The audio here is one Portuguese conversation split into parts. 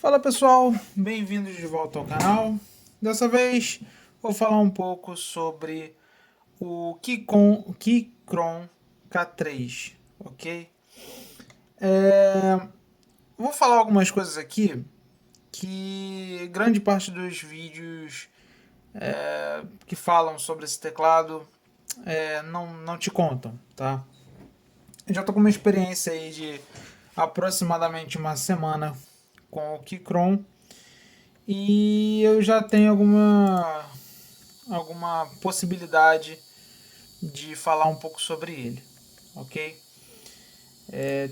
Fala pessoal, bem-vindos de volta ao canal. Dessa vez vou falar um pouco sobre o Keychron K3, ok? Vou falar algumas coisas aqui que grande parte dos vídeos que falam sobre esse teclado não te contam, tá? Eu já tô com uma experiência aí de aproximadamente uma semana com o Keychron e eu já tenho alguma possibilidade de falar um pouco sobre ele, ok?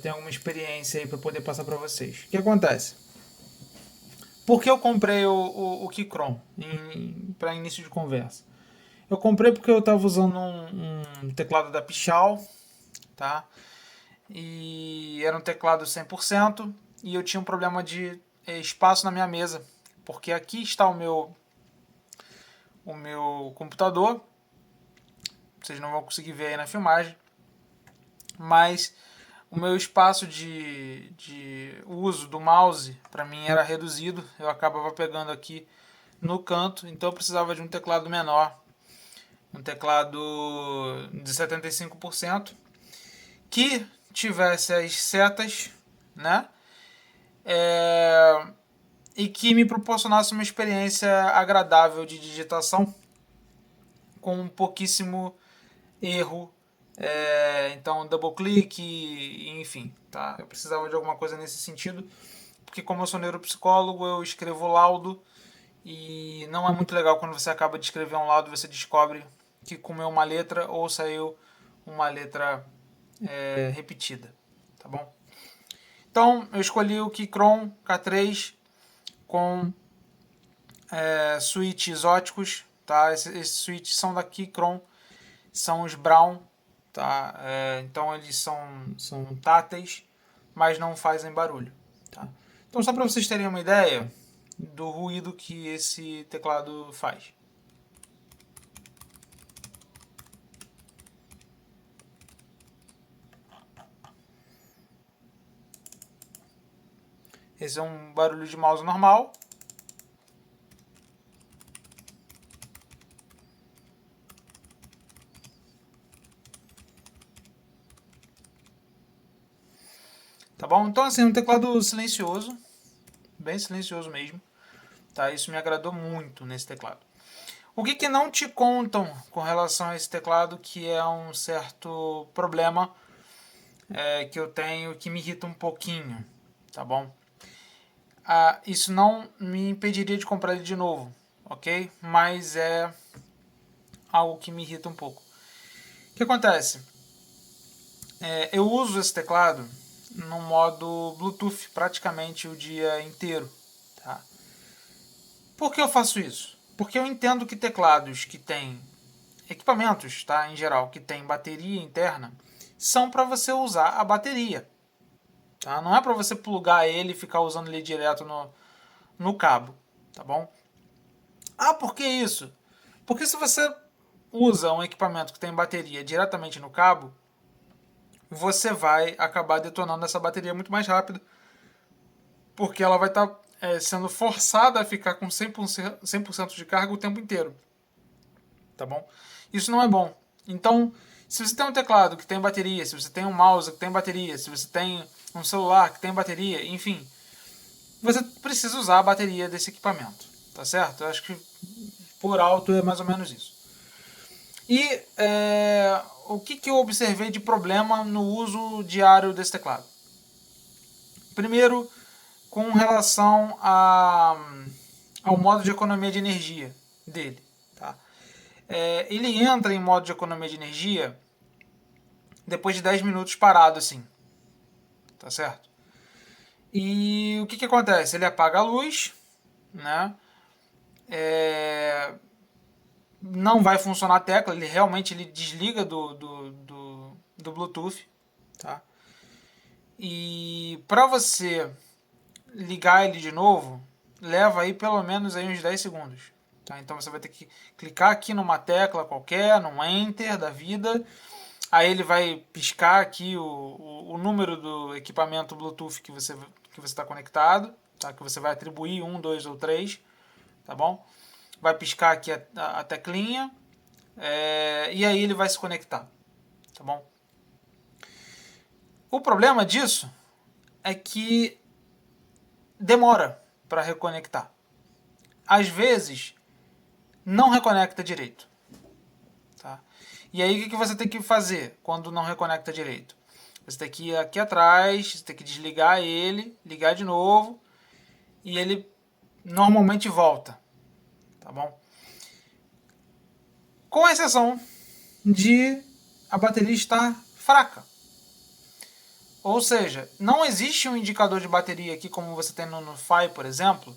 Tenho alguma experiência aí para poder passar para vocês. O que acontece? Por que eu comprei o Keychron para início de conversa? Eu comprei porque eu estava usando um teclado da Pichal, tá? E era um teclado 100% e eu tinha um problema de espaço na minha mesa, porque aqui está o meu computador. Vocês não vão conseguir ver aí na filmagem, mas o meu espaço de uso do mouse para mim era reduzido. Eu acabava pegando aqui no canto, então eu precisava de um teclado menor, um teclado de 75% que tivesse as setas, né? E que me proporcionasse uma experiência agradável de digitação com um pouquíssimo erro. Então, double click, enfim, tá? Eu precisava de alguma coisa nesse sentido, porque como eu sou neuropsicólogo, eu escrevo laudo e não é muito legal quando você acaba de escrever um laudo e você descobre que comeu uma letra ou saiu uma letra repetida, tá bom? Então, eu escolhi o Keychron K3 com switch exóticos, tá? Esses switches são da Keychron, são os Brown, tá? Então eles são táteis, mas não fazem barulho, tá? Então só para vocês terem uma ideia do ruído que esse teclado faz. Esse é um barulho de mouse normal. Tá bom? Então assim, um teclado silencioso, bem silencioso mesmo. Tá? Isso me agradou muito nesse teclado. O que não te contam com relação a esse teclado, que é um certo problema que eu tenho, que me irrita um pouquinho, tá bom? Isso não me impediria de comprar ele de novo, ok? Mas é algo que me irrita um pouco. O que acontece? Eu uso esse teclado no modo Bluetooth praticamente o dia inteiro, tá? Por que eu faço isso? Porque eu entendo que teclados que têm equipamentos, tá, em geral, que tem bateria interna, são para você usar a bateria. Tá? Não é para você plugar ele e ficar usando ele direto no cabo. Tá bom? Por que isso? Porque se você usa um equipamento que tem bateria diretamente no cabo, você vai acabar detonando essa bateria muito mais rápido, porque ela vai estar sendo forçada a ficar com 100% de carga o tempo inteiro. Tá bom? Isso não é bom. Então, se você tem um teclado que tem bateria, se você tem um mouse que tem bateria, se você tem um celular que tem bateria, enfim, você precisa usar a bateria desse equipamento, tá certo? Eu acho que por alto é mais ou menos isso. E o que eu observei de problema no uso diário desse teclado? Primeiro, com relação ao modo de economia de energia dele. Tá? Ele entra em modo de economia de energia depois de 10 minutos parado assim, tá certo? E o que acontece? Ele apaga a luz, né? Não vai funcionar a tecla, ele realmente desliga do Bluetooth, tá? E para você ligar ele de novo, leva aí pelo menos aí uns 10 segundos. Tá? Então você vai ter que clicar aqui numa tecla qualquer, num Enter da vida. Aí ele vai piscar aqui o número do equipamento Bluetooth que você está conectado. tá? Que você vai atribuir 1, 2 ou 3, tá bom? Vai piscar aqui a teclinha, e aí ele vai se conectar, tá bom? O problema disso é que demora para reconectar. Às vezes, não reconecta direito. Tá? E aí, o que você tem que fazer quando não reconecta direito? Você tem que ir aqui atrás, você tem que desligar ele, ligar de novo, e ele normalmente volta. Tá bom? Com exceção de a bateria estar fraca. Ou seja, não existe um indicador de bateria aqui, como você tem no Nufy, por exemplo,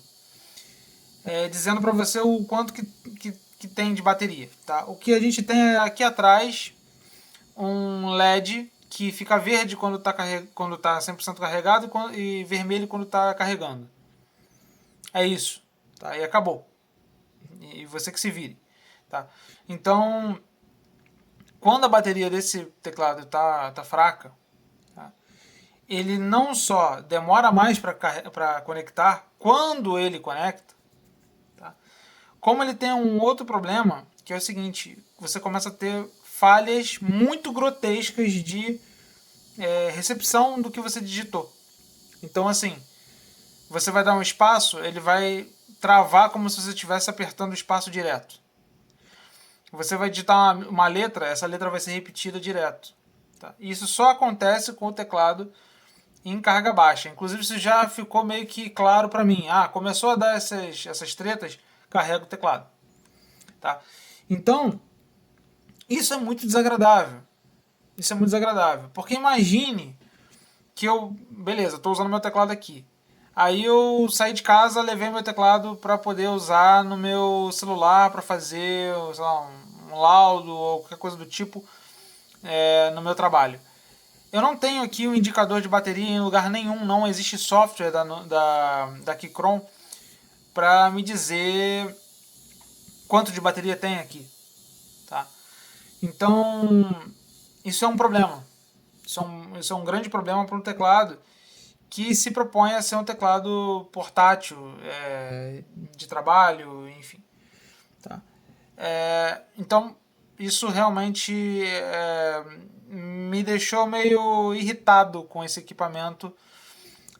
dizendo para você o quanto que tem de bateria. Tá? O que a gente tem é aqui atrás um LED que fica verde quando está quando tá 100% carregado e vermelho quando está carregando. É isso. Tá? E acabou. E você que se vire. Tá? Então, quando a bateria desse teclado tá fraca, tá? Ele não só demora mais para conectar quando ele conecta, tá? Como ele tem um outro problema, que é o seguinte, você começa a ter falhas muito grotescas de recepção do que você digitou. Então, assim, você vai dar um espaço, ele vai travar como se você estivesse apertando o espaço direto. Você vai digitar uma letra, essa letra vai ser repetida direto. Tá? Isso só acontece com o teclado em carga baixa. Inclusive, isso já ficou meio que claro para mim. Começou a dar essas tretas, carrega o teclado. Tá? Então, isso é muito desagradável. Isso é muito desagradável. Porque imagine que beleza, estou usando meu teclado aqui. Aí eu saí de casa, levei meu teclado para poder usar no meu celular para fazer, sei lá, um laudo ou qualquer coisa do tipo no meu trabalho. Eu não tenho aqui um indicador de bateria em lugar nenhum, não existe software da Keychron para me dizer quanto de bateria tem aqui. Tá? Então, isso é um problema. Isso é um grande problema para um teclado que se propõe a ser um teclado portátil, de trabalho, enfim. Tá? Então, isso realmente me deixou meio irritado com esse equipamento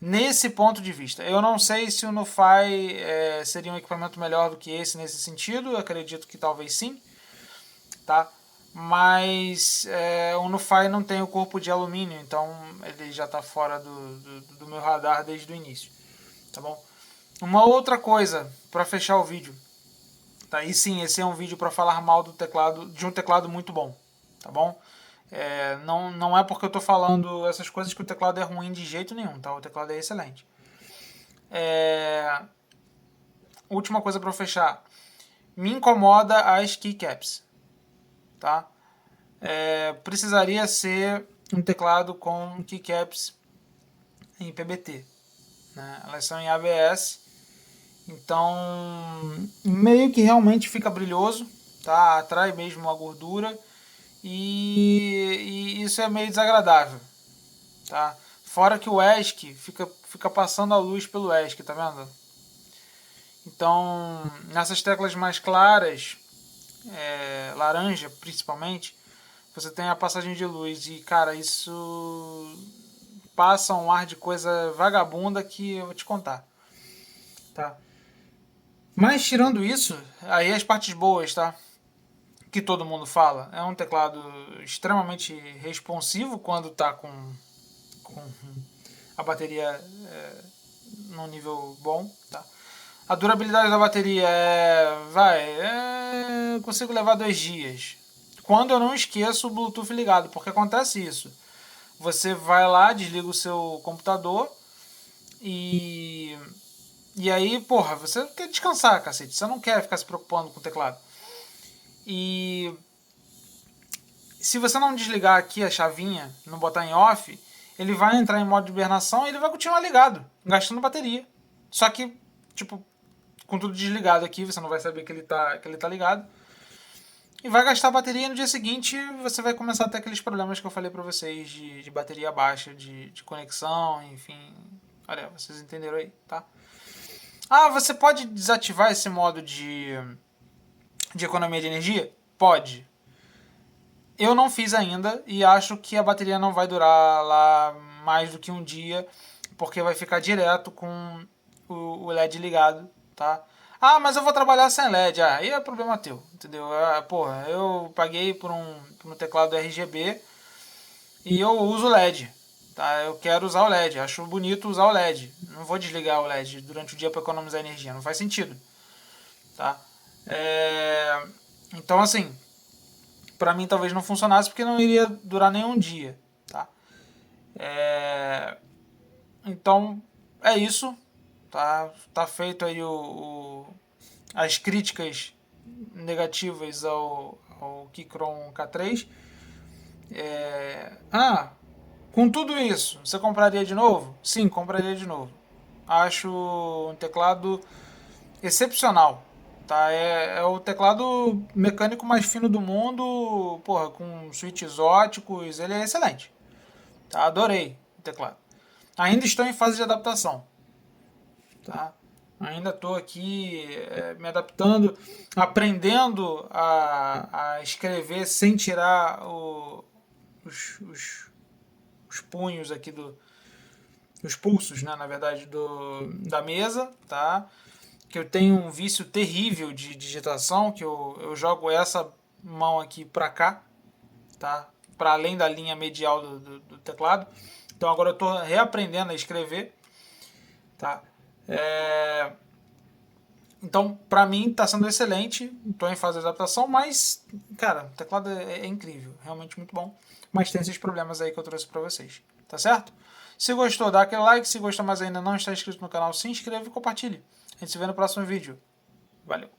nesse ponto de vista. Eu não sei se o Nufy seria um equipamento melhor do que esse nesse sentido, eu acredito que talvez sim, tá? Mas o Nufy não tem o corpo de alumínio, então ele já está fora do meu radar desde o início, tá bom? Uma outra coisa para fechar o vídeo, tá? E sim, esse é um vídeo para falar mal do teclado, de um teclado muito bom, tá bom? Não é porque eu estou falando essas coisas que o teclado é ruim de jeito nenhum, tá? O teclado é excelente. Última coisa para fechar, me incomoda as keycaps, tá? Precisaria ser um teclado com keycaps em PBT, né? Elas são em ABS, então meio que realmente fica brilhoso, tá? Atrai mesmo a gordura e isso é meio desagradável, tá? Fora que o ESC fica passando a luz pelo ESC, tá vendo? Então, nessas teclas mais claras, laranja principalmente, você tem a passagem de luz e, cara, isso passa um ar de coisa vagabunda que eu vou te contar, tá? Mas tirando isso, aí as partes boas, tá? Que todo mundo fala, é um teclado extremamente responsivo quando tá com a bateria num nível bom, tá? A durabilidade da bateria consigo levar 2 dias. Quando eu não esqueço o Bluetooth ligado, porque acontece isso. Você vai lá, desliga o seu computador e aí, porra, você quer descansar, cacete. Você não quer ficar se preocupando com o teclado. E se você não desligar aqui a chavinha, não botar em off, ele vai entrar em modo de hibernação e ele vai continuar ligado, gastando bateria. Só que, tipo, com tudo desligado aqui, você não vai saber que ele tá ligado. E vai gastar bateria e no dia seguinte você vai começar a ter aqueles problemas que eu falei pra vocês de bateria baixa, de conexão, enfim, Olha, vocês entenderam aí, tá? Ah, você pode desativar esse modo de economia de energia? Pode. Eu não fiz ainda e acho que a bateria não vai durar lá mais do que um dia, porque vai ficar direto com o LED ligado, tá? Ah, mas eu vou trabalhar sem LED. Ah, aí é problema teu, entendeu? Porra, eu paguei por um teclado RGB e eu uso LED, tá? Eu quero usar o LED, acho bonito usar o LED. Não vou desligar o LED durante o dia para economizar energia, não faz sentido, tá? Então, assim, para mim talvez não funcionasse porque não iria durar nem um dia, tá? Então, é isso, tá feito aí as críticas negativas ao Keychron K3. Com tudo isso, você compraria de novo? Sim, compraria de novo. Acho um teclado excepcional. Tá? É o teclado mecânico mais fino do mundo, porra, com switches óticos, ele é excelente. Tá? Adorei o teclado. Ainda estou em fase de adaptação. Tá? Ainda estou aqui me adaptando, aprendendo a escrever sem tirar os punhos aqui os pulsos, né, na verdade, da mesa, tá? Que eu tenho um vício terrível de digitação, que eu jogo essa mão aqui para cá, tá? Para além da linha medial do teclado. Então agora eu estou reaprendendo a escrever, tá? Então, para mim, está sendo excelente. Estou em fase de adaptação, mas, cara, o teclado é incrível, realmente muito bom. Mas tem esses problemas aí que eu trouxe para vocês, tá certo? Se gostou, dá aquele like. Se gostou, mas ainda não está inscrito no canal, se inscreva e compartilhe. A gente se vê no próximo vídeo. Valeu!